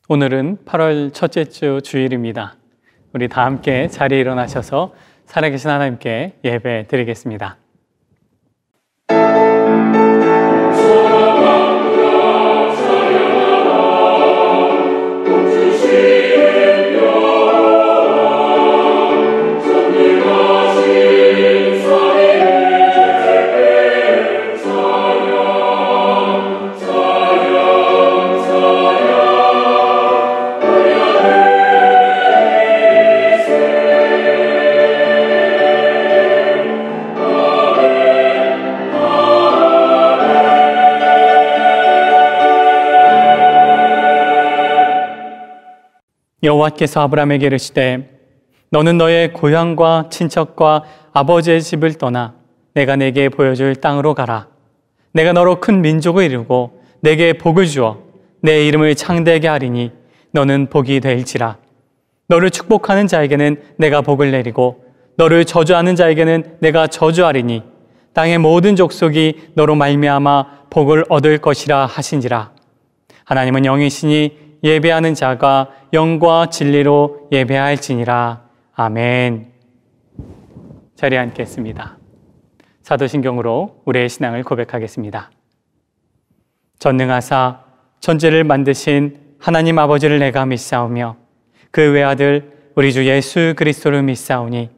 오늘은 8월 첫째 주 주일입니다. 우리 다 함께 자리에 일어나셔서 살아계신 하나님께 예배 드리겠습니다. 여호와께서 아브라함에게 이르시되 너는 너의 고향과 친척과 아버지의 집을 떠나 내가 내게 보여줄 땅으로 가라. 내가 너로 큰 민족을 이루고 내게 복을 주어 내 이름을 창대하게 하리니 너는 복이 될지라. 너를 축복하는 자에게는 내가 복을 내리고 너를 저주하는 자에게는 내가 저주하리니 땅의 모든 족속이 너로 말미암아 복을 얻을 것이라 하신지라. 하나님은 영이시니 예배하는 자가 영과 진리로 예배할지니라. 아멘. 자리에 앉겠습니다. 사도신경으로 우리의 신앙을 고백하겠습니다. 전능하사 천지를 만드신 하나님 아버지를 내가 믿사오며 그 외아들 우리 주 예수 그리스도를 믿사오니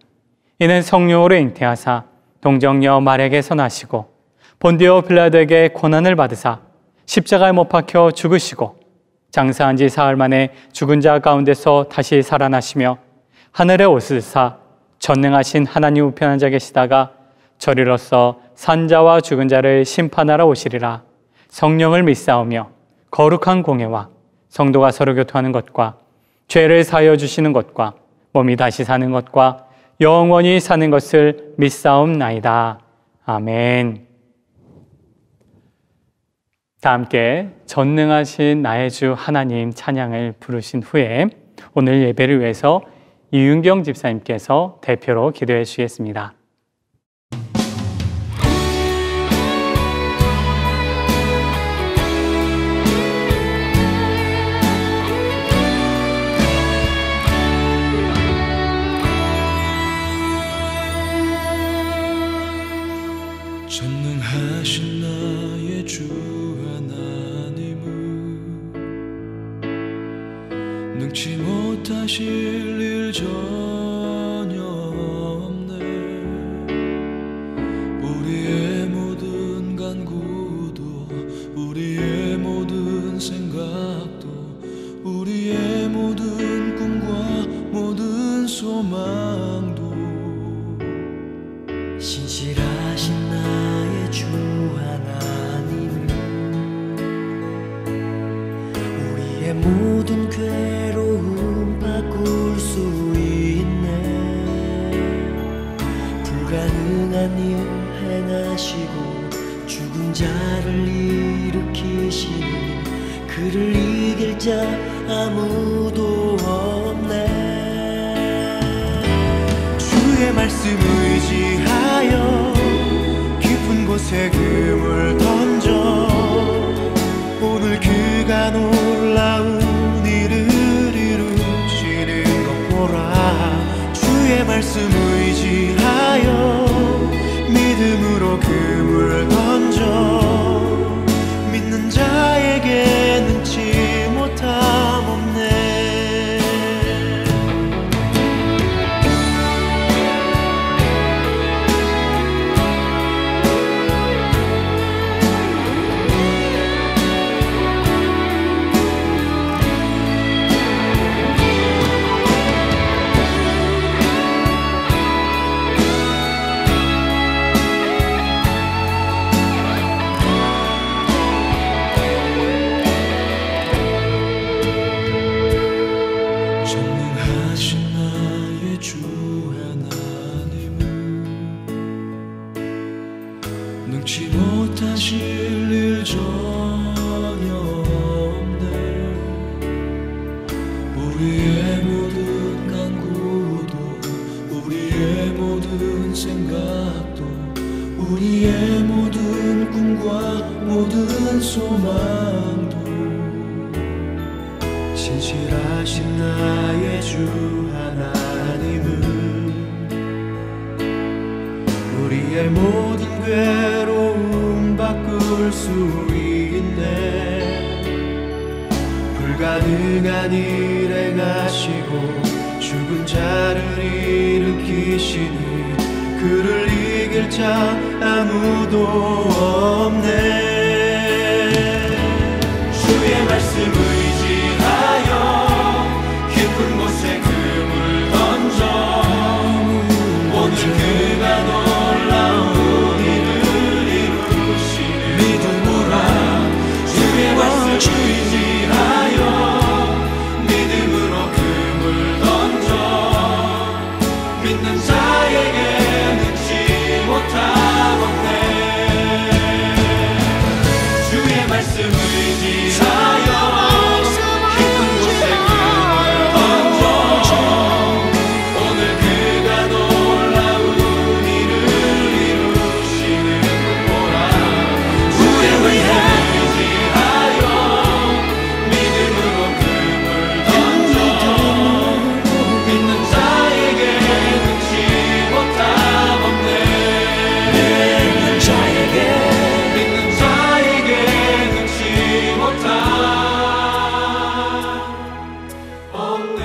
이는 성령으로 잉태하사 동정녀 마리아에게서 나시고 본디오 빌라도에게 고난을 받으사 십자가에 못 박혀 죽으시고 장사한 지 사흘 만에 죽은 자 가운데서 다시 살아나시며 하늘에 오르사 전능하신 하나님 우편한 자 계시다가 저리로서 산자와 죽은 자를 심판하러 오시리라. 성령을 믿사오며 거룩한 공예와 성도가 서로 교통하는 것과 죄를 사하여 주시는 것과 몸이 다시 사는 것과 영원히 사는 것을 믿사옵나이다. 아멘. 다 함께 전능하신 나의 주 하나님 찬양을 부르신 후에 오늘 예배를 위해서 이윤경 집사님께서 대표로 기도해 주시겠습니다. 전능하신 나의 주 능치 못하실 일 전혀 없네. 우리의 모든 간구도 우리의 모든 생각도 우리의 모든 꿈과 모든 소망도 신실하신 나의 주 하나님은 우리의 모든 괴로움 바꿀 수 있네. 불가능한 일 행하시고 죽은 자를 일으키시니 그를 이길 자 아무도 없네. 주의 말씀 의지하여 깊은 곳에 금을 던져 오늘 그가 놀라운 주의 말씀 의지하여 믿음으로 금을 던져 믿는 자에게 능치 못함 없네. 능치 못하실 일 전혀 없네. 우리의 모든 간구도 우리의 모든 생각도 우리의 모든 꿈과 모든 소망도 진실하신 나의 주 하나님은 우리의 모든 괴로움 바꿀 수 있네. 불가능한 일 행하시고 죽은 자를 일으키시니 그를 이길 자 아무도 없네. 주의 말씀 의지하여 깊은 곳에 금을 던져 오늘 그가 놀라운 일을 이루시는 믿음으로 주의 말씀 의지하여 믿음으로 금을 던져 믿는 자에게 능치 못함 없네. 주의 말씀 의지하여 깊은 곳에 금을 던져 오늘 그가 놀라운 일을 이루시는 보라. 주의 말씀 의지하여 믿음으로 금을 던져 믿는 자에게 능치 못함 없네. 믿는 자에게 능치 못함 없네.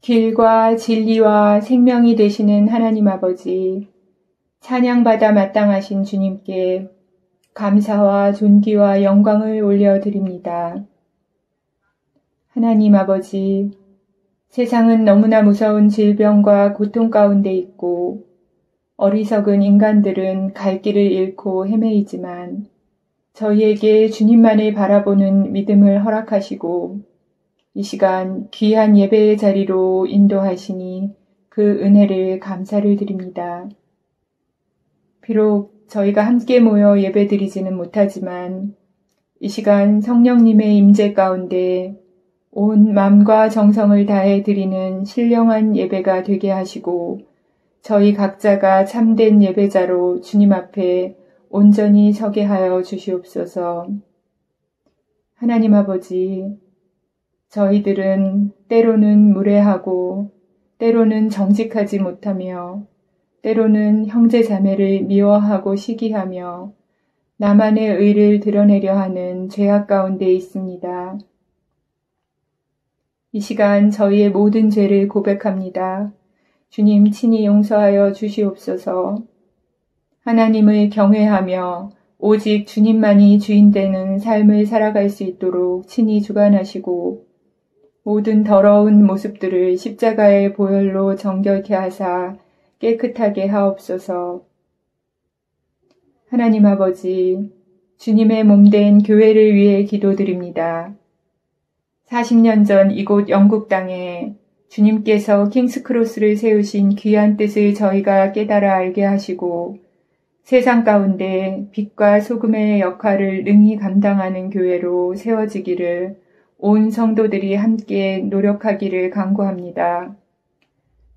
길과 진리와 생명이 되시는 하나님 아버지, 찬양받아 마땅하신 주님께 감사와 존귀와 영광을 올려드립니다. 하나님 아버지, 세상은 너무나 무서운 질병과 고통 가운데 있고 어리석은 인간들은 갈 길을 잃고 헤매이지만 저희에게 주님만을 바라보는 믿음을 허락하시고 이 시간 귀한 예배의 자리로 인도하시니 그 은혜를 감사를 드립니다. 비록 저희가 함께 모여 예배드리지는 못하지만 이 시간 성령님의 임재 가운데 온 마음과 정성을 다해 드리는 신령한 예배가 되게 하시고 저희 각자가 참된 예배자로 주님 앞에 온전히 서게 하여 주시옵소서. 하나님 아버지, 저희들은 때로는 무례하고 때로는 정직하지 못하며 때로는 형제 자매를 미워하고 시기하며 나만의 의를 드러내려 하는 죄악 가운데 있습니다. 이 시간 저희의 모든 죄를 고백합니다. 주님 친히 용서하여 주시옵소서. 하나님을 경외하며 오직 주님만이 주인 되는 삶을 살아갈 수 있도록 친히 주관하시고 모든 더러운 모습들을 십자가의 보혈로 정결케 하사 깨끗하게 하옵소서. 하나님 아버지, 주님의 몸된 교회를 위해 기도드립니다. 40년 전 이곳 영국 땅에 주님께서 킹스크로스를 세우신 귀한 뜻을 저희가 깨달아 알게 하시고 세상 가운데 빛과 소금의 역할을 능히 감당하는 교회로 세워지기를 온 성도들이 함께 노력하기를 간구합니다.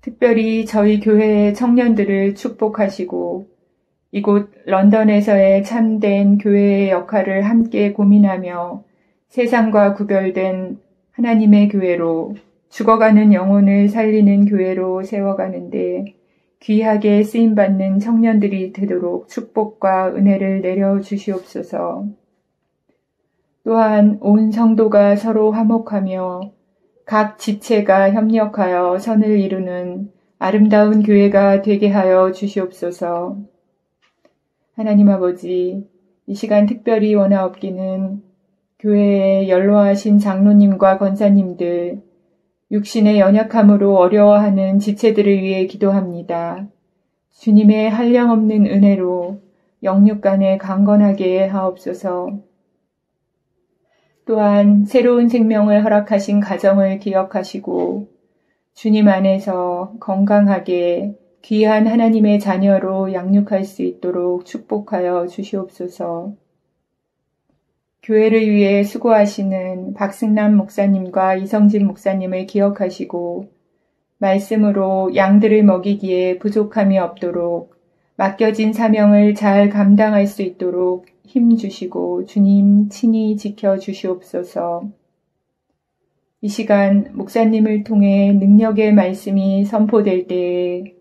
특별히 저희 교회의 청년들을 축복하시고 이곳 런던에서의 참된 교회의 역할을 함께 고민하며 세상과 구별된 하나님의 교회로 죽어가는 영혼을 살리는 교회로 세워가는데 귀하게 쓰임받는 청년들이 되도록 축복과 은혜를 내려 주시옵소서. 또한 온 성도가 서로 화목하며 각 지체가 협력하여 선을 이루는 아름다운 교회가 되게 하여 주시옵소서. 하나님 아버지, 이 시간 특별히 원하옵기는 교회에 연로하신 장로님과 권사님들, 육신의 연약함으로 어려워하는 지체들을 위해 기도합니다. 주님의 한량없는 은혜로 영육간에 강건하게 하옵소서. 또한 새로운 생명을 허락하신 가정을 기억하시고 주님 안에서 건강하게 귀한 하나님의 자녀로 양육할 수 있도록 축복하여 주시옵소서. 교회를 위해 수고하시는 박승남 목사님과 이성진 목사님을 기억하시고 말씀으로 양들을 먹이기에 부족함이 없도록 맡겨진 사명을 잘 감당할 수 있도록 힘 주시고 주님 친히 지켜 주시옵소서. 이 시간 목사님을 통해 능력의 말씀이 선포될 때에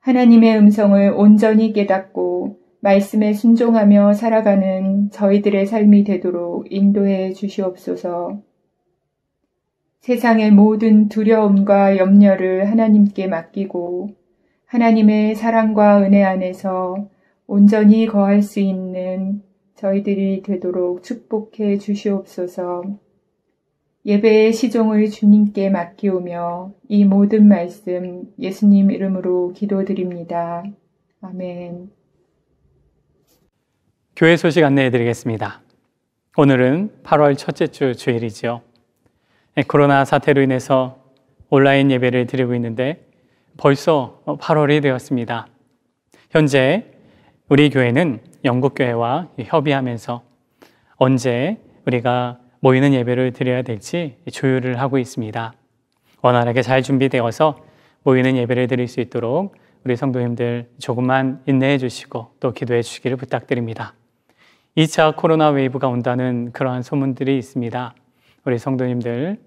하나님의 음성을 온전히 깨닫고 말씀에 순종하며 살아가는 저희들의 삶이 되도록 인도해 주시옵소서. 세상의 모든 두려움과 염려를 하나님께 맡기고 하나님의 사랑과 은혜 안에서 온전히 거할 수 있는 저희들이 되도록 축복해 주시옵소서. 예배의 시종을 주님께 맡기오며 이 모든 말씀 예수님 이름으로 기도드립니다. 아멘. 교회 소식 안내해 드리겠습니다. 오늘은 8월 첫째 주 주일이죠. 코로나 사태로 인해서 온라인 예배를 드리고 있는데 벌써 8월이 되었습니다. 현재 우리 교회는 영국교회와 협의하면서 언제 우리가 모이는 예배를 드려야 될지 조율을 하고 있습니다. 원활하게 잘 준비되어서 모이는 예배를 드릴 수 있도록 우리 성도님들 조금만 인내해 주시고 또 기도해 주시기를 부탁드립니다. 2차 코로나 웨이브가 온다는 그러한 소문들이 있습니다. 우리 성도님들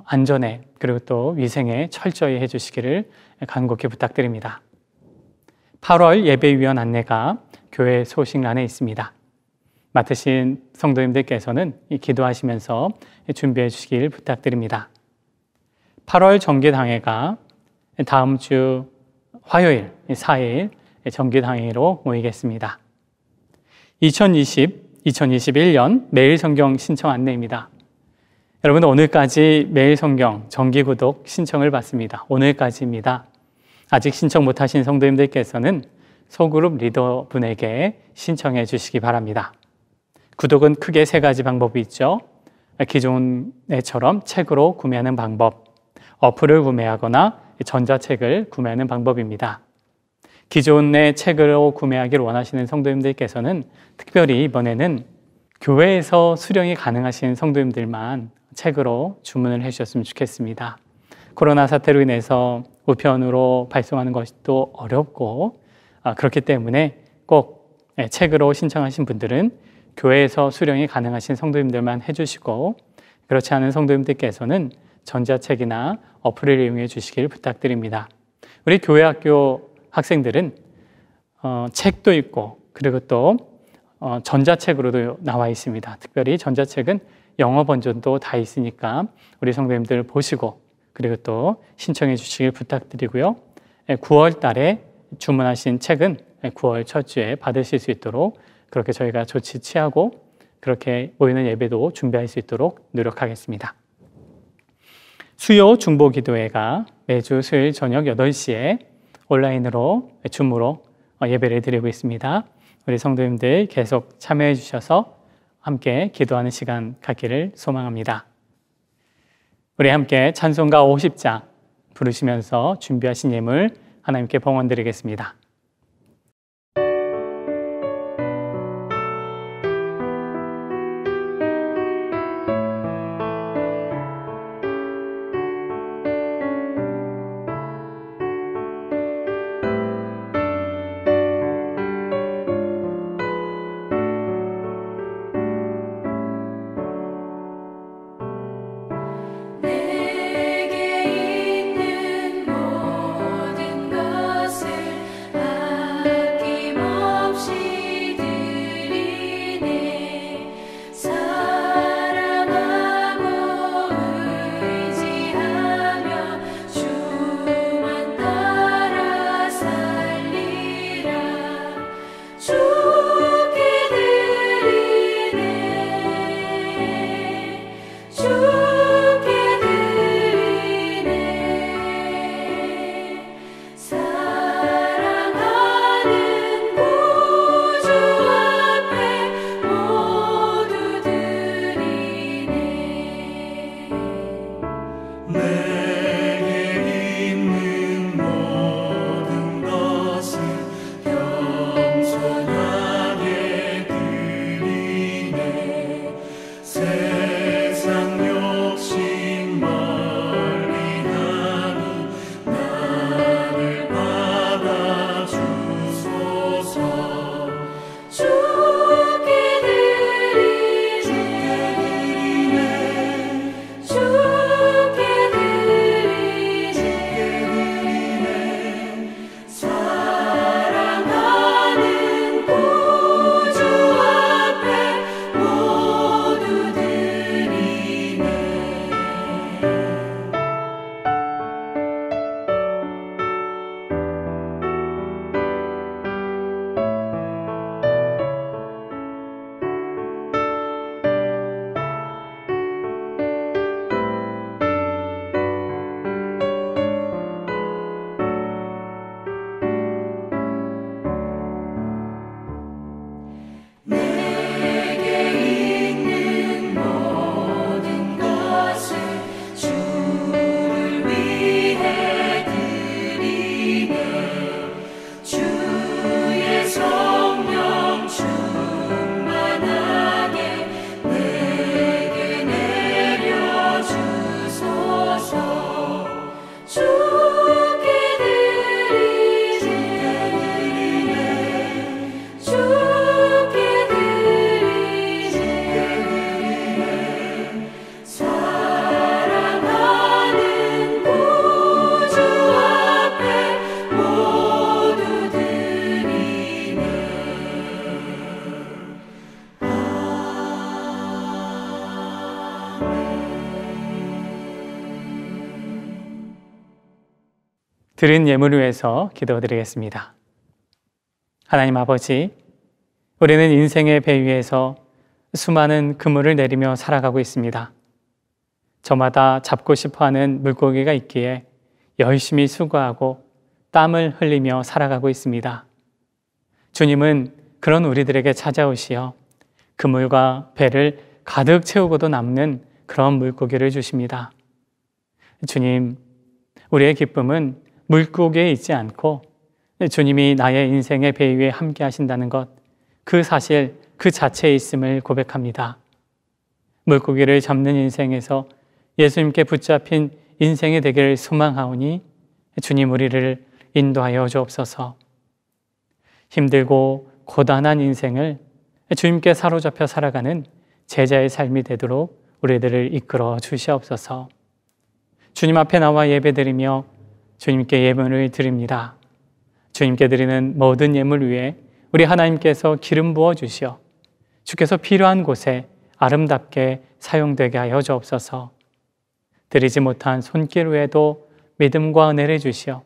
안전에 그리고 또 위생에 철저히 해주시기를 간곡히 부탁드립니다. 8월 예배위원 안내가 교회 소식란에 있습니다. 맡으신 성도님들께서는 기도하시면서 준비해 주시길 부탁드립니다. 8월 정기당회가 다음 주 화요일 4일 정기당회로 모이겠습니다. 2021년 매일 성경 신청 안내입니다. 여러분 오늘까지 매일 성경 정기 구독 신청을 받습니다. 오늘까지입니다. 아직 신청 못하신 성도님들께서는 소그룹 리더분에게 신청해 주시기 바랍니다. 구독은 크게 세 가지 방법이 있죠. 기존에처럼 책으로 구매하는 방법, 어플을 구매하거나 전자책을 구매하는 방법입니다. 기존의 책으로 구매하기를 원하시는 성도님들께서는 특별히 이번에는 교회에서 수령이 가능하신 성도님들만 책으로 주문을 해주셨으면 좋겠습니다. 코로나 사태로 인해서 우편으로 발송하는 것이 또 어렵고 그렇기 때문에 꼭 책으로 신청하신 분들은 교회에서 수령이 가능하신 성도님들만 해주시고 그렇지 않은 성도님들께서는 전자책이나 어플을 이용해 주시길 부탁드립니다. 우리 교회 학교 학생들은 책도 있고 그리고 또 전자책으로도 나와 있습니다. 특별히 전자책은 영어 버전도 다 있으니까 우리 성도님들 보시고 그리고 또 신청해 주시길 부탁드리고요. 9월 달에 주문하신 책은 9월 첫 주에 받으실 수 있도록 그렇게 저희가 조치 취하고 그렇게 모이는 예배도 준비할 수 있도록 노력하겠습니다. 수요 중보기도회가 매주 수요일 저녁 8시에 온라인으로 줌으로 예배를 드리고 있습니다. 우리 성도님들 계속 참여해 주셔서 함께 기도하는 시간 갖기를 소망합니다. 우리 함께 찬송가 50장 부르시면서 준비하신 예물 하나님께 봉헌 드리겠습니다. 내게 있는 모든 것을 드린 예물을 위해서 기도드리겠습니다. 하나님 아버지, 우리는 인생의 배 위에서 수많은 그물을 내리며 살아가고 있습니다. 저마다 잡고 싶어하는 물고기가 있기에 열심히 수고하고 땀을 흘리며 살아가고 있습니다. 주님은 그런 우리들에게 찾아오시어 그물과 배를 가득 채우고도 남는 그런 물고기를 주십니다. 주님, 우리의 기쁨은 물고기에 있지 않고 주님이 나의 인생의 배 위에 함께 하신다는 것, 그 사실 그 자체에 있음을 고백합니다. 물고기를 잡는 인생에서 예수님께 붙잡힌 인생이 되기를 소망하오니 주님, 우리를 인도하여 주옵소서. 힘들고 고단한 인생을 주님께 사로잡혀 살아가는 제자의 삶이 되도록 우리들을 이끌어 주시옵소서. 주님 앞에 나와 예배드리며 주님께 예물을 드립니다. 주님께 드리는 모든 예물 위에 우리 하나님께서 기름 부어 주시어 주께서 필요한 곳에 아름답게 사용되게 하여 주옵소서. 드리지 못한 손길 외에도 믿음과 은혜를 주시어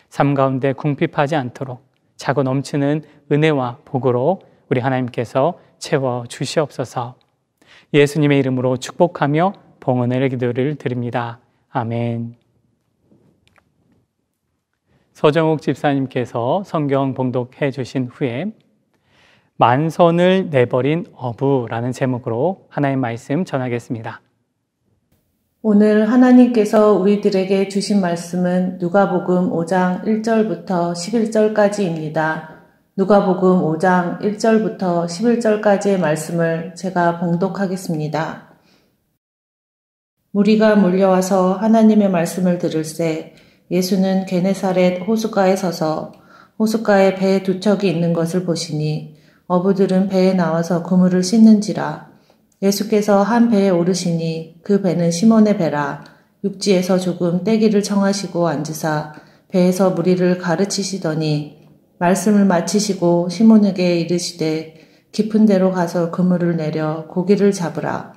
삶 가운데 궁핍하지 않도록 차고 넘치는 은혜와 복으로 우리 하나님께서 채워 주시옵소서. 예수님의 이름으로 축복하며 봉헌의 기도를 드립니다. 아멘. 서정욱 집사님께서 성경 봉독해 주신 후에 만선을 내버린 어부라는 제목으로 하나의 말씀 전하겠습니다. 오늘 하나님께서 우리들에게 주신 말씀은 누가복음 5장 1절부터 11절까지입니다. 누가복음 5장 1절부터 11절까지의 말씀을 제가 봉독하겠습니다. 무리가 몰려와서 하나님의 말씀을 들을새 예수는 게네사렛 호숫가에 서서 호숫가에 배 두 척이 있는 것을 보시니 어부들은 배에 나와서 그물을 씻는지라. 예수께서 한 배에 오르시니 그 배는 시몬의 배라. 육지에서 조금 떼기를 청하시고 앉으사 배에서 무리를 가르치시더니 말씀을 마치시고 시몬에게 이르시되 깊은 데로 가서 그물을 내려 고기를 잡으라.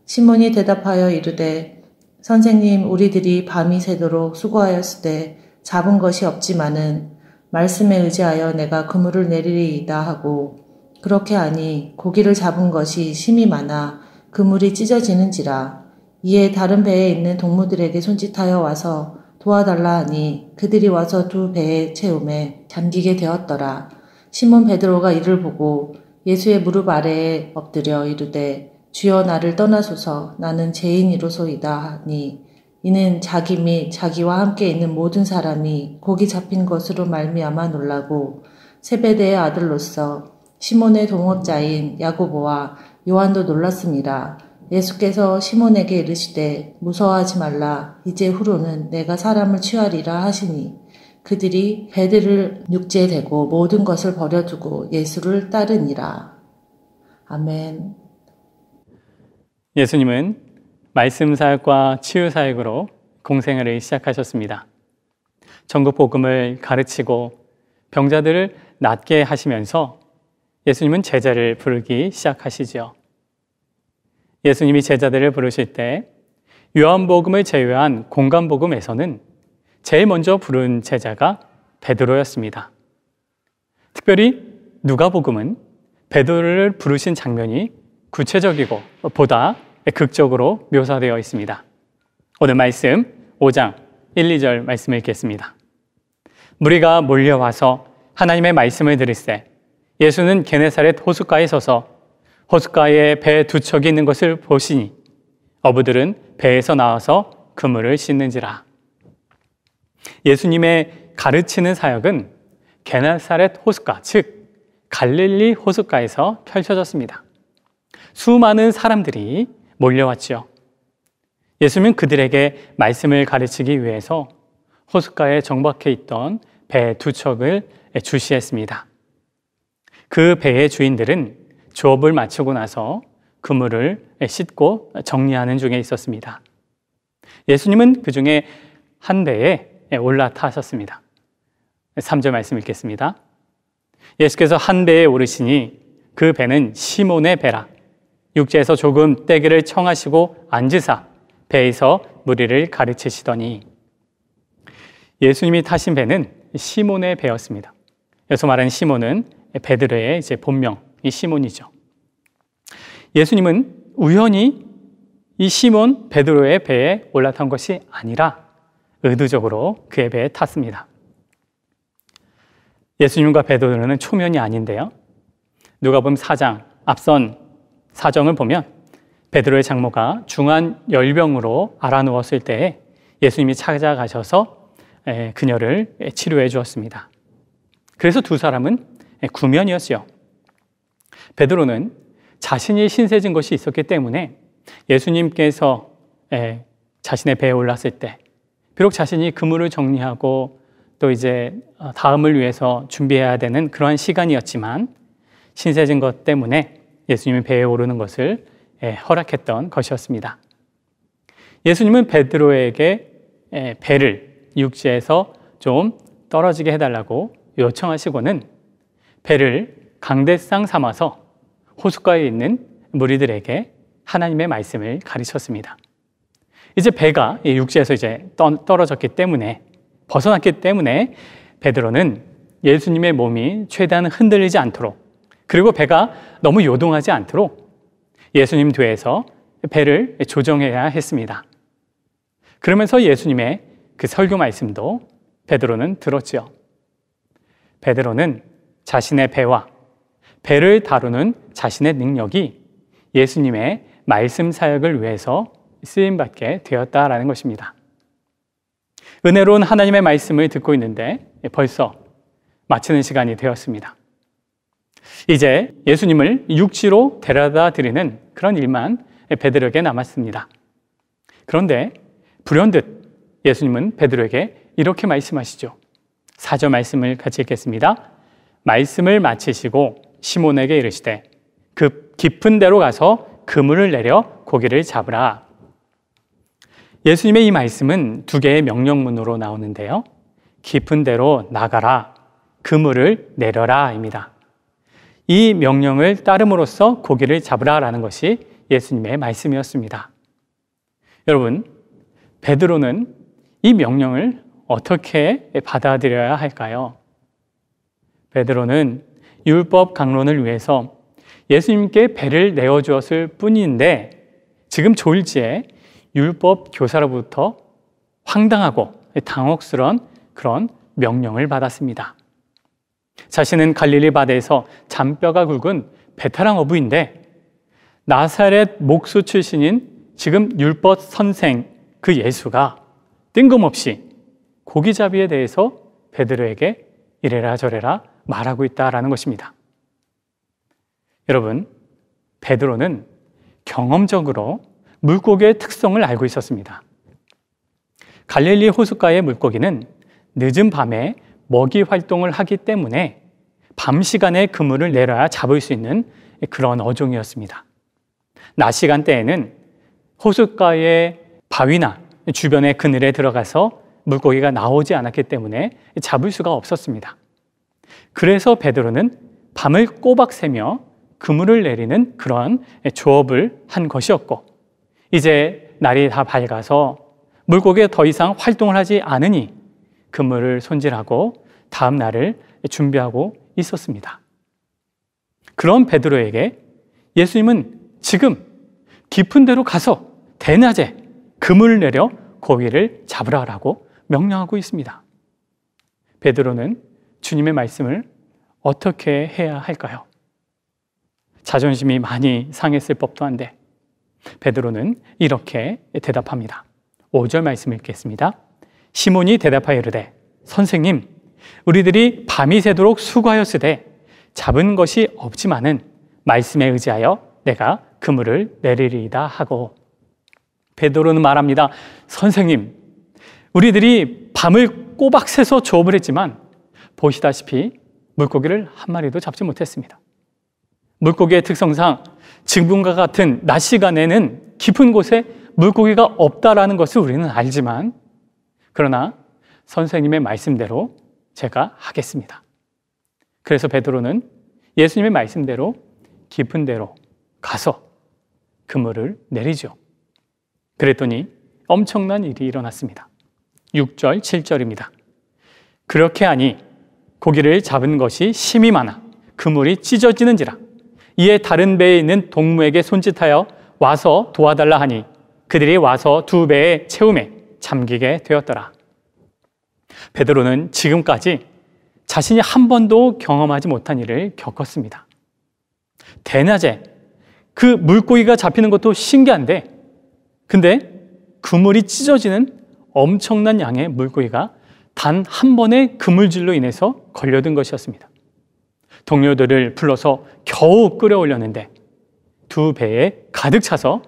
시몬이 대답하여 이르되 선생님, 우리들이 밤이 새도록 수고하였으되 잡은 것이 없지만은 말씀에 의지하여 내가 그물을 내리리이다 하고 그렇게 하니 고기를 잡은 것이 심이 많아 그물이 찢어지는지라. 이에 다른 배에 있는 동무들에게 손짓하여 와서 도와달라 하니 그들이 와서 두 배에 채움에 잠기게 되었더라. 시몬 베드로가 이를 보고 예수의 무릎 아래에 엎드려 이르되 주여, 나를 떠나소서, 나는 죄인이로소이다 하니 이는 자기 및 자기와 함께 있는 모든 사람이 고기 잡힌 것으로 말미암아 놀라고 세베대의 아들로서 시몬의 동업자인 야고보와 요한도 놀랐습니다. 예수께서 시몬에게 이르시되 무서워하지 말라. 이제 후로는 내가 사람을 취하리라 하시니 그들이 배들을 육지에 대고 모든 것을 버려두고 예수를 따르니라. 아멘. 예수님은 말씀 사역과 치유 사역으로 공생애를 시작하셨습니다. 전국 복음을 가르치고 병자들을 낫게 하시면서 예수님은 제자를 부르기 시작하시죠. 예수님이 제자들을 부르실 때 요한복음을 제외한 공간복음에서는 제일 먼저 부른 제자가 베드로였습니다. 특별히 누가복음은 베드로를 부르신 장면이 구체적이고 보다 극적으로 묘사되어 있습니다. 오늘 말씀 5장 1, 2절 말씀을 읽겠습니다. 무리가 몰려와서 하나님의 말씀을 들을새 예수는 게네사렛 호숫가에 서서 호숫가에 배 두 척이 있는 것을 보시니 어부들은 배에서 나와서 그물을 씻는지라. 예수님의 가르치는 사역은 게네사렛 호숫가, 즉 갈릴리 호숫가에서 펼쳐졌습니다. 수많은 사람들이 몰려왔죠. 예수님은 그들에게 말씀을 가르치기 위해서 호숫가에 정박해 있던 배 두 척을 주시했습니다. 그 배의 주인들은 조업을 마치고 나서 그물을 씻고 정리하는 중에 있었습니다. 예수님은 그 중에 한 배에 올라타셨습니다. 3절 말씀 읽겠습니다. 예수께서 한 배에 오르시니 그 배는 시몬의 배라. 육지에서 조금 떼기를 청하시고 앉으사 배에서 무리를 가르치시더니. 예수님이 타신 배는 시몬의 배였습니다. 여기서 말하는 시몬은 베드로의 이제 본명, 이 시몬이죠. 예수님은 우연히 이 시몬 베드로의 배에 올라탄 것이 아니라 의도적으로 그의 배에 탔습니다. 예수님과 베드로는 초면이 아닌데요. 누가복음 4장 앞선 사정을 보면 베드로의 장모가 중한 열병으로 앓아누웠을 때에 예수님이 찾아가셔서 그녀를 치료해 주었습니다. 그래서 두 사람은 구면이었어요. 베드로는 자신이 신세 진 것이 있었기 때문에 예수님께서 자신의 배에 올랐을 때 비록 자신이 그물을 정리하고 또 이제 다음을 위해서 준비해야 되는 그러한 시간이었지만 신세 진 것 때문에 예수님이 배에 오르는 것을 허락했던 것이었습니다. 예수님은 베드로에게 배를 육지에서 좀 떨어지게 해달라고 요청하시고는 배를 강대상 삼아서 호숫가에 있는 무리들에게 하나님의 말씀을 가르쳤습니다. 이제 배가 육지에서 이제 떨어졌기 때문에 벗어났기 때문에 베드로는 예수님의 몸이 최대한 흔들리지 않도록 그리고 배가 너무 요동하지 않도록 예수님 뒤에서 배를 조정해야 했습니다. 그러면서 예수님의 그 설교 말씀도 베드로는 들었지요. 베드로는 자신의 배와 배를 다루는 자신의 능력이 예수님의 말씀 사역을 위해서 쓰임받게 되었다라는 것입니다. 은혜로운 하나님의 말씀을 듣고 있는데 벌써 마치는 시간이 되었습니다. 이제 예수님을 육지로 데려다 드리는 그런 일만 베드로에게 남았습니다. 그런데 불현듯 예수님은 베드로에게 이렇게 말씀하시죠. 4절 말씀을 같이 읽겠습니다. 말씀을 마치시고 시몬에게 이르시되 그 깊은 데로 가서 그물을 내려 고기를 잡으라. 예수님의 이 말씀은 두 개의 명령문으로 나오는데요. 깊은 데로 나가라, 그물을 내려라입니다. 이 명령을 따름으로써 고기를 잡으라라는 것이 예수님의 말씀이었습니다. 여러분, 베드로는 이 명령을 어떻게 받아들여야 할까요? 베드로는 율법 강론을 위해서 예수님께 배를 내어주었을 뿐인데 지금 조일지에 율법 교사로부터 황당하고 당혹스러운 그런 명령을 받았습니다. 자신은 갈릴리 바다에서 잔뼈가 굵은 베테랑 어부인데 나사렛 목수 출신인 지금 율법 선생 그 예수가 뜬금없이 고기잡이에 대해서 베드로에게 이래라 저래라 말하고 있다라는 것입니다. 여러분, 베드로는 경험적으로 물고기의 특성을 알고 있었습니다. 갈릴리 호숫가의 물고기는 늦은 밤에 먹이 활동을 하기 때문에 밤 시간에 그물을 내려야 잡을 수 있는 그런 어종이었습니다. 낮 시간대에는 호숫가의 바위나 주변의 그늘에 들어가서 물고기가 나오지 않았기 때문에 잡을 수가 없었습니다. 그래서 베드로는 밤을 꼬박 새며 그물을 내리는 그러한 조업을 한 것이었고 이제 날이 다 밝아서 물고기가 더 이상 활동을 하지 않으니 그물을 손질하고 다음 날을 준비하고 있었습니다. 그런 베드로에게 예수님은 지금 깊은 데로 가서 대낮에 그물을 내려 고기를 잡으라라고 명령하고 있습니다. 베드로는 주님의 말씀을 어떻게 해야 할까요? 자존심이 많이 상했을 법도 한데 베드로는 이렇게 대답합니다. 5절 말씀 읽겠습니다. 시몬이 대답하여 이르되 선생님, 우리들이 밤이 새도록 수고하였으되 잡은 것이 없지만은 말씀에 의지하여 내가 그물을 내리리이다 하고 베드로는 말합니다. 선생님, 우리들이 밤을 꼬박 새서 조업을 했지만 보시다시피 물고기를 한 마리도 잡지 못했습니다. 물고기의 특성상 지금과 같은 낮 시간에는 깊은 곳에 물고기가 없다라는 것을 우리는 알지만 그러나 선생님의 말씀대로 제가 하겠습니다. 그래서 베드로는 예수님의 말씀대로 깊은 데로 가서 그물을 내리죠. 그랬더니 엄청난 일이 일어났습니다. 6절, 7절입니다. 그렇게 하니 고기를 잡은 것이 심이 많아 그물이 찢어지는지라. 이에 다른 배에 있는 동무에게 손짓하여 와서 도와달라 하니 그들이 와서 두 배에 채움에 잠기게 되었더라. 베드로는 지금까지 자신이 한 번도 경험하지 못한 일을 겪었습니다. 대낮에 그 물고기가 잡히는 것도 신기한데, 근데 그물이 찢어지는 엄청난 양의 물고기가 단 한 번의 그물질로 인해서 걸려든 것이었습니다. 동료들을 불러서 겨우 끌어올렸는데 두 배에 가득 차서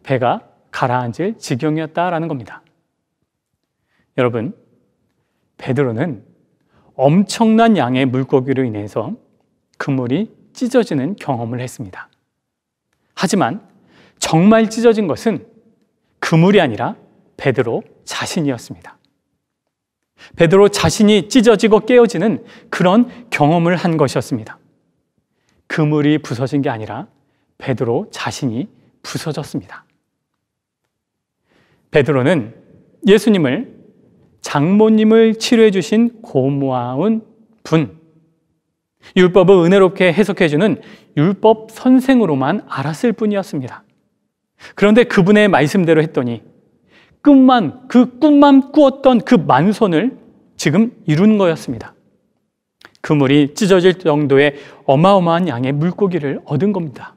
배가 가라앉을 지경이었다라는 겁니다. 여러분, 베드로는 엄청난 양의 물고기로 인해서 그물이 찢어지는 경험을 했습니다. 하지만 정말 찢어진 것은 그물이 아니라 베드로 자신이었습니다. 베드로 자신이 찢어지고 깨어지는 그런 경험을 한 것이었습니다. 그물이 부서진 게 아니라 베드로 자신이 부서졌습니다. 베드로는 예수님을 장모님을 치료해 주신 고마운 분, 율법을 은혜롭게 해석해 주는 율법 선생으로만 알았을 뿐이었습니다. 그런데 그분의 말씀대로 했더니 꿈만 꾸었던 그 만손을 지금 이룬 거였습니다. 그물이 찢어질 정도의 어마어마한 양의 물고기를 얻은 겁니다.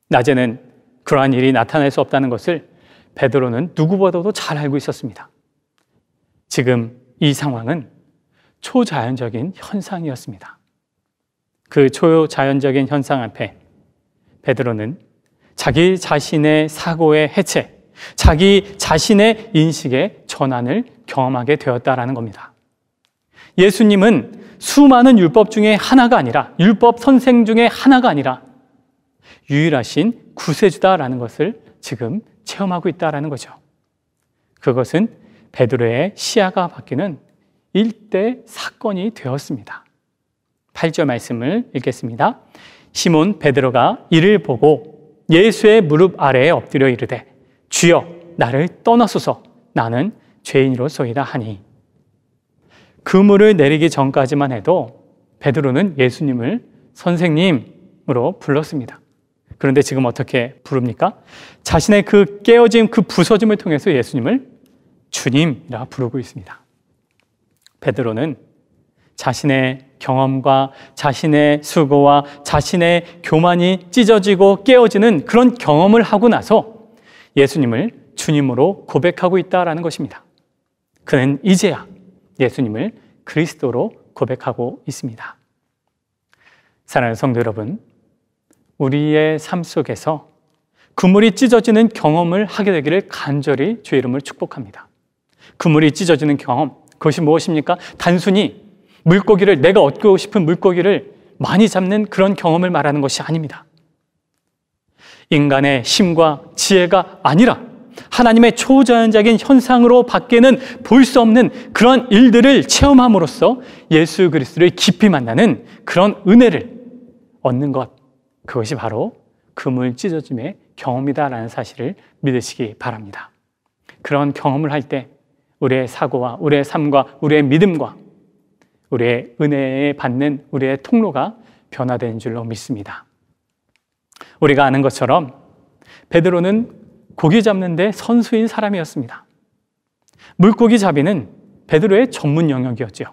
낮에는 그러한 일이 나타날 수 없다는 것을 베드로는 누구보다도 잘 알고 있었습니다. 지금 이 상황은 초자연적인 현상이었습니다. 그 초자연적인 현상 앞에 베드로는 자기 자신의 사고의 해체, 자기 자신의 인식의 전환을 경험하게 되었다라는 겁니다. 예수님은 수많은 율법 중에 하나가 아니라, 율법 선생 중에 하나가 아니라 유일하신 구세주다라는 것을 지금 체험하고 있다라는 거죠. 그것은 베드로의 시야가 바뀌는 일대 사건이 되었습니다. 8절 말씀을 읽겠습니다. 시몬 베드로가 이를 보고 예수의 무릎 아래에 엎드려 이르되 주여 나를 떠나소서 나는 죄인으로소이다 하니. 그물을 내리기 전까지만 해도 베드로는 예수님을 선생님으로 불렀습니다. 그런데 지금 어떻게 부릅니까? 자신의 그 깨어짐, 그 부서짐을 통해서 예수님을 주님이라 부르고 있습니다. 베드로는 자신의 경험과 자신의 수고와 자신의 교만이 찢어지고 깨어지는 그런 경험을 하고 나서 예수님을 주님으로 고백하고 있다는 것입니다. 그는 이제야 예수님을 그리스도로 고백하고 있습니다. 사랑하는 성도 여러분, 우리의 삶 속에서 그물이 찢어지는 경험을 하게 되기를 간절히 주의 이름으로 축복합니다. 그물이 찢어지는 경험, 그것이 무엇입니까? 단순히 물고기를, 내가 얻고 싶은 물고기를 많이 잡는 그런 경험을 말하는 것이 아닙니다. 인간의 힘과 지혜가 아니라 하나님의 초자연적인 현상으로 밖에는 볼 수 없는 그런 일들을 체험함으로써 예수 그리스도를 깊이 만나는 그런 은혜를 얻는 것, 그것이 바로 그물 찢어짐의 경험이다라는 사실을 믿으시기 바랍니다. 그런 경험을 할 때 우리의 사고와 우리의 삶과 우리의 믿음과 우리의 은혜에 받는 우리의 통로가 변화되는 줄로 믿습니다. 우리가 아는 것처럼 베드로는 고기 잡는 데 선수인 사람이었습니다. 물고기 잡이는 베드로의 전문 영역이었죠.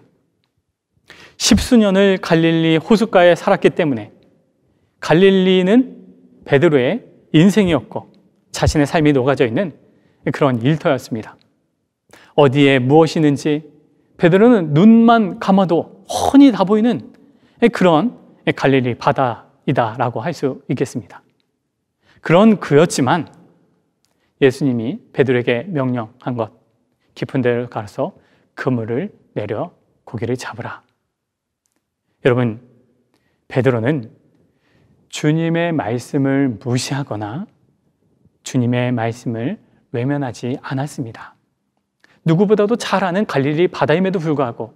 10수년을 갈릴리 호숫가에 살았기 때문에 갈릴리는 베드로의 인생이었고 자신의 삶이 녹아져 있는 그런 일터였습니다. 어디에 무엇이 있는지 베드로는 눈만 감아도 훤히 다 보이는 그런 갈릴리 바다이다라고 할 수 있겠습니다. 그런 그였지만 예수님이 베드로에게 명령한 것, 깊은 데로 가서 그물을 내려 고기를 잡으라. 여러분, 베드로는 주님의 말씀을 무시하거나 주님의 말씀을 외면하지 않았습니다. 누구보다도 잘 아는 갈릴리 바다임에도 불구하고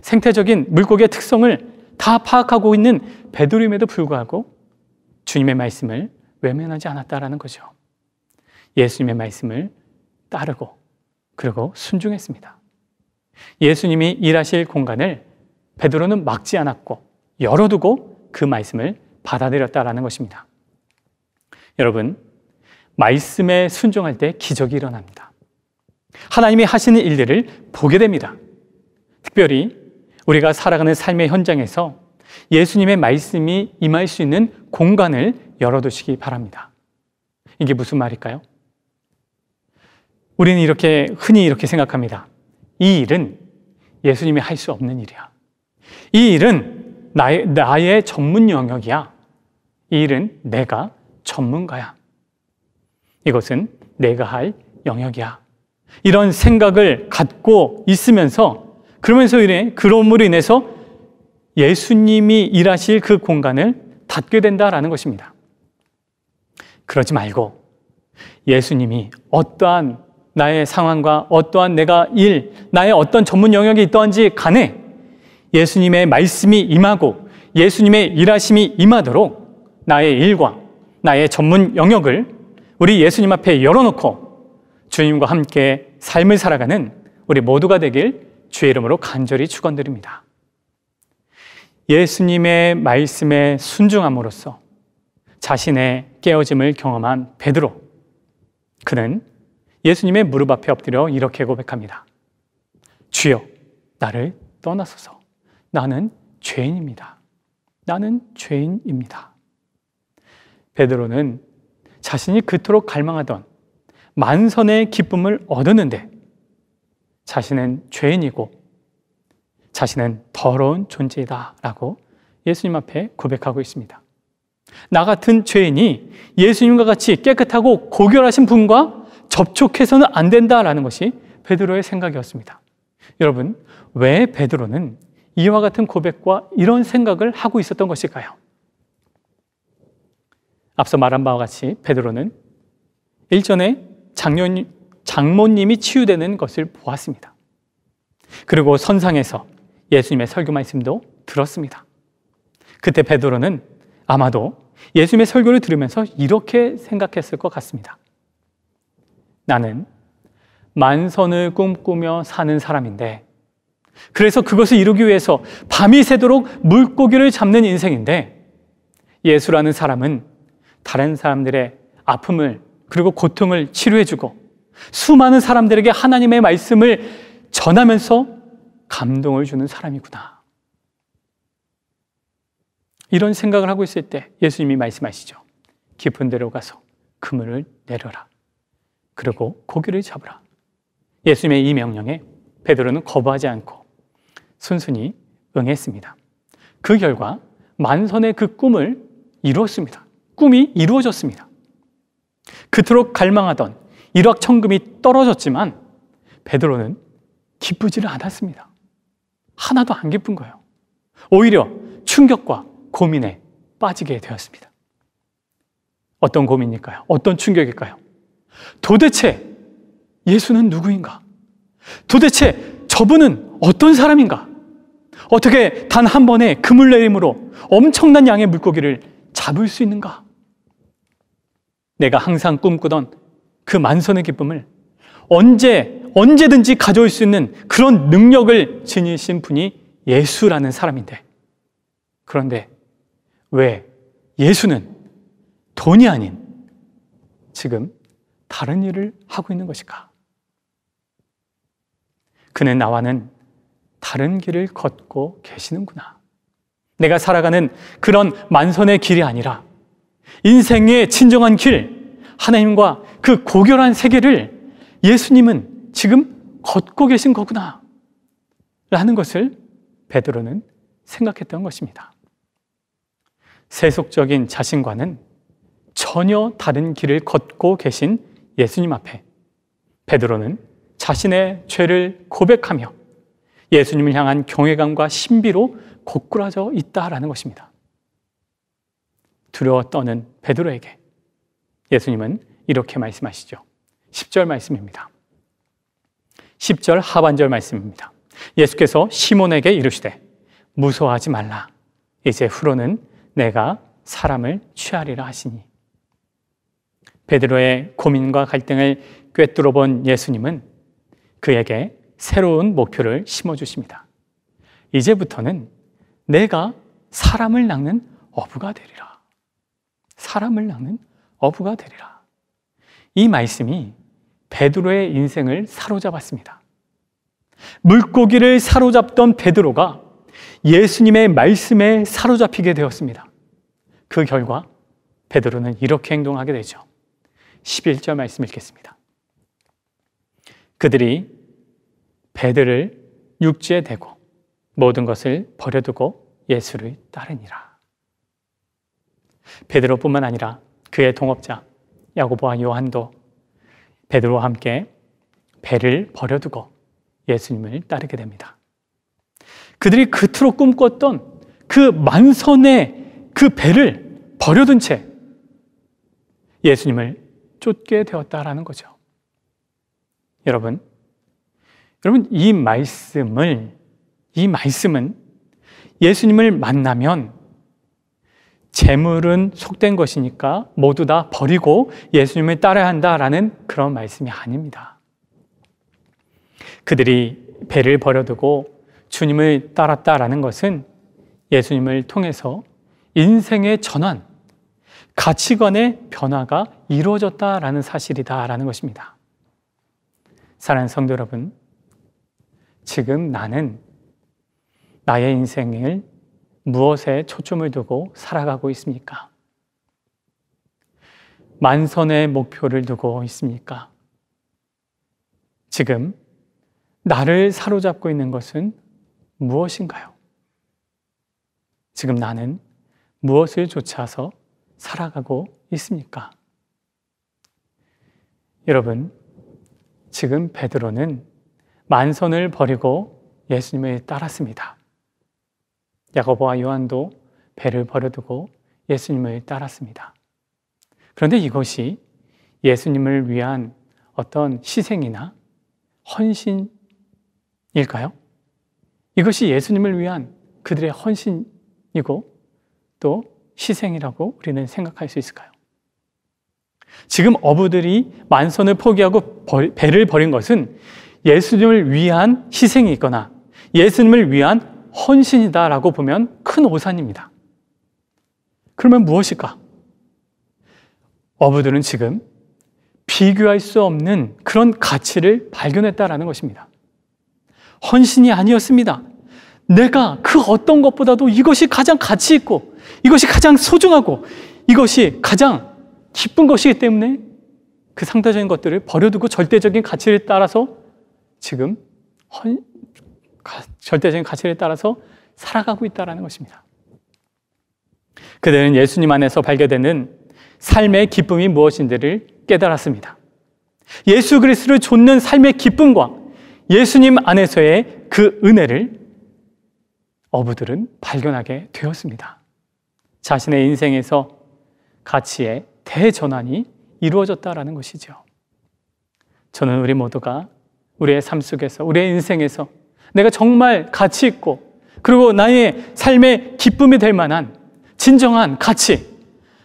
생태적인 물고기의 특성을 다 파악하고 있는 베드로임에도 불구하고 주님의 말씀을 외면하지 않았다라는 거죠. 예수님의 말씀을 따르고 그리고 순종했습니다. 예수님이 일하실 공간을 베드로는 막지 않았고 열어두고 그 말씀을 받아들였다라는 것입니다. 여러분, 말씀에 순종할 때 기적이 일어납니다. 하나님이 하시는 일들을 보게 됩니다. 특별히 우리가 살아가는 삶의 현장에서 예수님의 말씀이 임할 수 있는 공간을 열어두시기 바랍니다. 이게 무슨 말일까요? 우리는 흔히 이렇게 생각합니다. 이 일은 예수님이 할 수 없는 일이야. 이 일은 나의 전문 영역이야. 이 일은 내가 전문가야. 이것은 내가 할 영역이야. 이런 생각을 갖고 있으면서 그럼으로 인해서 예수님이 일하실 그 공간을 닫게 된다라는 것입니다. 그러지 말고 예수님이 어떠한 나의 상황과 어떠한 나의 어떤 전문 영역이 있던지 간에 예수님의 말씀이 임하고 예수님의 일하심이 임하도록 나의 일과 나의 전문 영역을 우리 예수님 앞에 열어놓고 주님과 함께 삶을 살아가는 우리 모두가 되길 주의 이름으로 간절히 축원드립니다. 예수님의 말씀에 순종함으로써 자신의 깨어짐을 경험한 베드로, 그는 예수님의 무릎 앞에 엎드려 이렇게 고백합니다. 주여, 나를 떠나소서. 나는 죄인입니다. 나는 죄인입니다. 베드로는 자신이 그토록 갈망하던 만선의 기쁨을 얻었는데 자신은 죄인이고 자신은 더러운 존재이다 라고 예수님 앞에 고백하고 있습니다. 나 같은 죄인이 예수님과 같이 깨끗하고 고결하신 분과 접촉해서는 안 된다라는 것이 베드로의 생각이었습니다. 여러분, 왜 베드로는 이와 같은 고백과 이런 생각을 하고 있었던 것일까요? 앞서 말한 바와 같이 베드로는 일전에 장모님이 치유되는 것을 보았습니다. 그리고 선상에서 예수님의 설교 말씀도 들었습니다. 그때 베드로는 아마도 예수님의 설교를 들으면서 이렇게 생각했을 것 같습니다. 나는 만선을 꿈꾸며 사는 사람인데, 그래서 그것을 이루기 위해서 밤이 새도록 물고기를 잡는 인생인데, 예수라는 사람은 다른 사람들의 아픔을 그리고 고통을 치료해주고 수많은 사람들에게 하나님의 말씀을 전하면서 감동을 주는 사람이구나. 이런 생각을 하고 있을 때 예수님이 말씀하시죠. 깊은 데로 가서 그물을 내려라. 그리고 고기를 잡으라. 예수님의 이 명령에 베드로는 거부하지 않고 순순히 응했습니다. 그 결과 만선의 그 꿈을 이루었습니다. 꿈이 이루어졌습니다. 그토록 갈망하던 일확천금이 떨어졌지만 베드로는 기쁘지를 않았습니다. 하나도 안 기쁜 거예요. 오히려 충격과 고민에 빠지게 되었습니다. 어떤 고민일까요? 어떤 충격일까요? 도대체 예수는 누구인가? 도대체 저분은 어떤 사람인가? 어떻게 단 한 번의 그물 내림으로 엄청난 양의 물고기를 잡을 수 있는가? 내가 항상 꿈꾸던 그 만선의 기쁨을 언제든지 가져올 수 있는 그런 능력을 지니신 분이 예수라는 사람인데, 그런데 왜 예수는 돈이 아닌 지금 다른 일을 하고 있는 것일까? 그는 나와는 다른 길을 걷고 계시는구나. 내가 살아가는 그런 만선의 길이 아니라 인생의 진정한 길, 하나님과 그 고결한 세계를 예수님은 지금 걷고 계신 거구나 라는 것을 베드로는 생각했던 것입니다. 세속적인 자신과는 전혀 다른 길을 걷고 계신 예수님 앞에 베드로는 자신의 죄를 고백하며 예수님을 향한 경외감과 신비로 고꾸라져 있다라는 것입니다. 두려워 떠는 베드로에게 예수님은 이렇게 말씀하시죠. 10절 말씀입니다. 10절 하반절 말씀입니다. 예수께서 시몬에게 이르시되 무서워하지 말라. 이제 후로는 내가 사람을 취하리라 하시니. 베드로의 고민과 갈등을 꿰뚫어 본 예수님은 그에게 새로운 목표를 심어주십니다. 이제부터는 내가 사람을 낚는 어부가 되리라. 사람을 낚는 어부가 되리라. 이 말씀이 베드로의 인생을 사로잡았습니다. 물고기를 사로잡던 베드로가 예수님의 말씀에 사로잡히게 되었습니다. 그 결과 베드로는 이렇게 행동하게 되죠. 11절 말씀 읽겠습니다. 그들이 배들을 육지에 대고 모든 것을 버려두고 예수를 따르니라. 베드로뿐만 아니라 그의 동업자 야고보와 요한도 베드로와 함께 배를 버려두고 예수님을 따르게 됩니다. 그들이 그토록 꿈꿨던 그 만선의 그 배를 버려둔 채 예수님을 쫓게 되었다라는 거죠. 여러분, 이 말씀은 예수님을 만나면 재물은 속된 것이니까 모두 다 버리고 예수님을 따라야 한다라는 그런 말씀이 아닙니다. 그들이 배를 버려두고 주님을 따랐다라는 것은 예수님을 통해서 인생의 전환, 가치관의 변화가 이루어졌다라는 사실이다라는 것입니다. 사랑하는 성도 여러분, 지금 나는 나의 인생을 무엇에 초점을 두고 살아가고 있습니까? 만선의 목표를 두고 있습니까? 지금 나를 사로잡고 있는 것은 무엇인가요? 지금 나는 무엇을 좇아서 살아가고 있습니까? 여러분, 지금 베드로는 만선을 버리고 예수님을 따랐습니다. 야고보와 요한도 배를 버려두고 예수님을 따랐습니다. 그런데 이것이 예수님을 위한 어떤 희생이나 헌신일까요? 이것이 예수님을 위한 그들의 헌신이고 또 희생이라고 우리는 생각할 수 있을까요? 지금 어부들이 만선을 포기하고 배를 버린 것은 예수님을 위한 희생이 있거나 예수님을 위한 헌신이다라고 보면 큰 오산입니다. 그러면 무엇일까? 어부들은 지금 비교할 수 없는 그런 가치를 발견했다라는 것입니다. 헌신이 아니었습니다. 내가 그 어떤 것보다도 이것이 가장 가치 있고 이것이 가장 소중하고 이것이 가장 기쁜 것이기 때문에 그 상대적인 것들을 버려두고 절대적인 가치를 따라서 지금 절대적인 가치를 따라서 살아가고 있다는 것입니다. 그들은 예수님 안에서 발견되는 삶의 기쁨이 무엇인지를 깨달았습니다. 예수 그리스도를 좇는 삶의 기쁨과 예수님 안에서의 그 은혜를 어부들은 발견하게 되었습니다. 자신의 인생에서 가치의 대전환이 이루어졌다라는 것이죠. 저는 우리 모두가 우리의 삶 속에서, 우리의 인생에서 내가 정말 가치 있고 그리고 나의 삶의 기쁨이 될 만한 진정한 가치,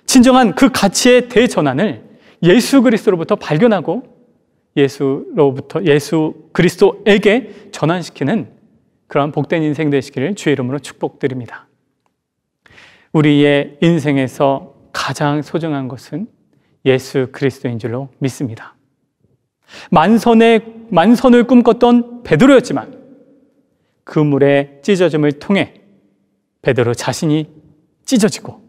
진정한 그 가치의 대전환을 예수 그리스도로부터 발견하고 예수 그리스도에게 전환시키는 그러한 복된 인생 되시기를 주의 이름으로 축복드립니다. 우리의 인생에서 가장 소중한 것은 예수 그리스도인 줄로 믿습니다. 만선을 꿈꿨던 베드로였지만 그 물의 찢어짐을 통해 베드로 자신이 찢어지고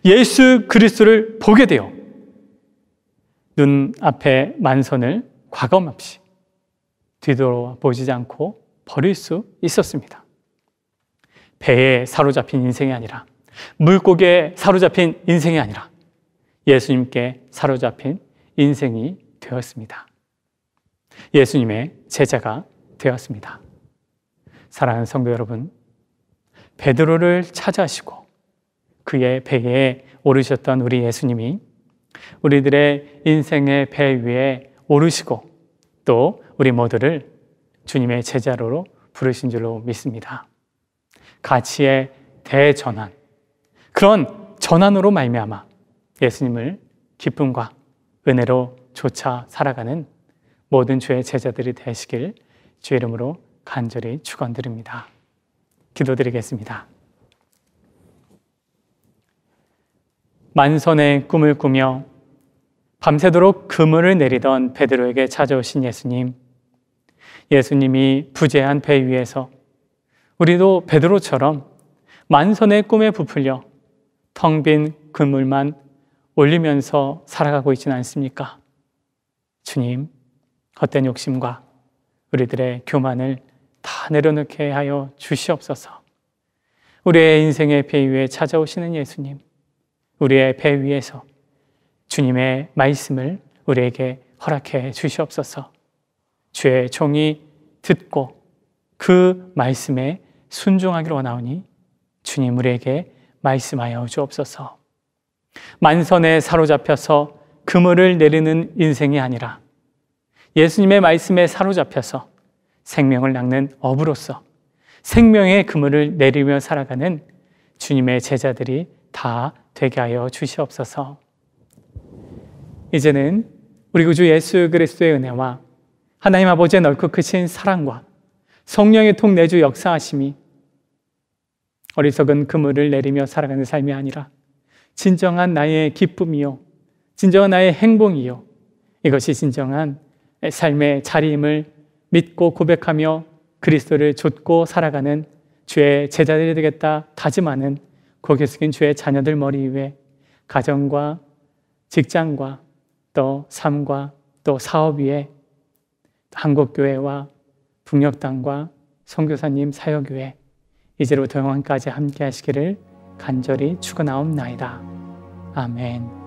예수 그리스도를 보게 되어 눈앞에 만선을 과감없이 뒤돌아보지 않고 버릴 수 있었습니다. 배에 사로잡힌 인생이 아니라 물고기에 사로잡힌 인생이 아니라 예수님께 사로잡힌 인생이 되었습니다. 예수님의 제자가 되었습니다. 사랑하는 성도 여러분, 베드로를 찾아시고 그의 배에 오르셨던 우리 예수님이 우리들의 인생의 배 위에 오르시고 또 우리 모두를 주님의 제자로 부르신 줄로 믿습니다. 가치의 대전환, 그런 전환으로 말미암아 예수님을 기쁨과 은혜로 쫓아 살아가는 모든 주의 제자들이 되시길 주의 이름으로 간절히 축원드립니다. 기도드리겠습니다. 만선의 꿈을 꾸며 밤새도록 그물을 내리던 베드로에게 찾아오신 예수님, 예수님이 부재한 배 위에서 우리도 베드로처럼 만선의 꿈에 부풀려 텅 빈 그물만 올리면서 살아가고 있지는 않습니까? 주님, 헛된 욕심과 우리들의 교만을 다 내려놓게 하여 주시옵소서. 우리의 인생의 배 위에 찾아오시는 예수님, 우리의 배 위에서 주님의 말씀을 우리에게 허락해 주시옵소서. 주의 종이 듣고 그 말씀에 순종하기로 원하오니 주님 우리에게 말씀하여 주옵소서. 만선에 사로잡혀서 그물을 내리는 인생이 아니라 예수님의 말씀에 사로잡혀서 생명을 낚는 어부로서 생명의 그물을 내리며 살아가는 주님의 제자들이 다 되게 하여 주시옵소서. 이제는 우리 구주 예수 그리스도의 은혜와 하나님 아버지의 넓고 크신 사랑과 성령의 통내주 역사하심이 어리석은 그물을 내리며 살아가는 삶이 아니라 진정한 나의 기쁨이요, 진정한 나의 행복이요, 이것이 진정한 삶의 자리임을 믿고 고백하며 그리스도를 좇고 살아가는 주의 제자들이 되겠다 다짐하는 고개 숙인 주의 자녀들 머리 위에 가정과 직장과 또 삶과 또 사업 위에 한국교회와 북녘당과 선교사님 사역 위에 이제로부터 영원까지 함께 하시기를 간절히 축원하옵나이다. 아멘.